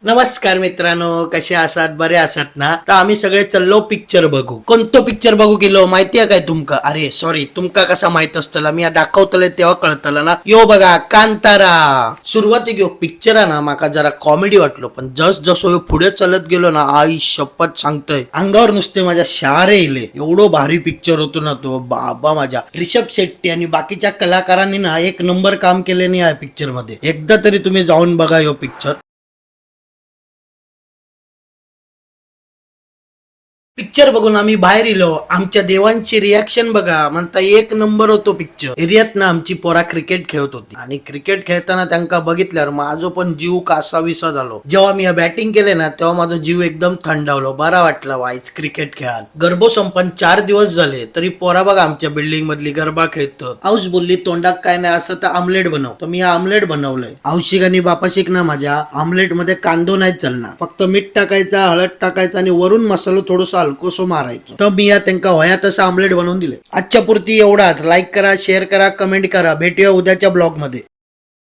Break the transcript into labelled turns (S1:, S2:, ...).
S1: नमस्कार मित्रांनो, कसे आसात? बरे आसात ना? तर आम्ही सगळे चल्लो पिक्चर बघू. कोणतो पिक्चर बघू गेलो माहितीये काय तुमका? अरे सॉरी, तुमका कसा माहित असतला? मी दाखवतले तेव्हा कळतला ना. यो बघा कांतारा. सुरुवातीक यो पिक्चर ना माका जरा कॉमेडी वाटलो, पण जस जसो पुढे चलत गेलो ना, आई शपथ सांगतोय, अंगावर नुसते माझ्या शहारे येले. एवढो भारी पिक्चर होतो ना तो, बाबा माझ्या. ऋषभ शेट्टी आणि बाकीच्या कलाकारांनी ना एक नंबर काम केले नाही या पिक्चर मध्ये. एकदा तरी तुम्ही जाऊन बघा यो पिक्चर. पिक्चर बघून आम्ही बाहेर इलो. आमच्या देवांची रिॲक्शन बघा, म्हणता एक नंबर होतो पिक्चर. एरियात ना आमची पोरा क्रिकेट खेळत होती आणि क्रिकेट खेळताना त्यांना बघितल्यावर माझो पण जीव कासाविसा झालो. जेव्हा मी बॅटिंग केले ना तेव्हा माझा जीव एकदम थंडावलो. बरा वाटला वाईच क्रिकेट खेळाल. गरबो संपन 4 दिवस झाले तरी पोरा बघा आमच्या बिल्डिंग मधली गरबा खेळतो. आऊस बोलली तोंडाक काय नाही असं तर आमलेट बनव. तर मी आमलेट बनवलंय. औशिक आणि बापाशिक ना माझ्या आमलेट मध्ये कांदो नाही चालणार, फक्त मीठ टाकायचा, हळद टाकायचा आणि वरून मसाला थोडंसं हलकोसो मारायचो. तर मी या त्यांना वया तसं आमलेट बनवून दिले. आजच्या पुरती एवढाच. लाईक करा, शेअर करा, कमेंट करा. भेटूया उद्याच्या ब्लॉग मध्ये.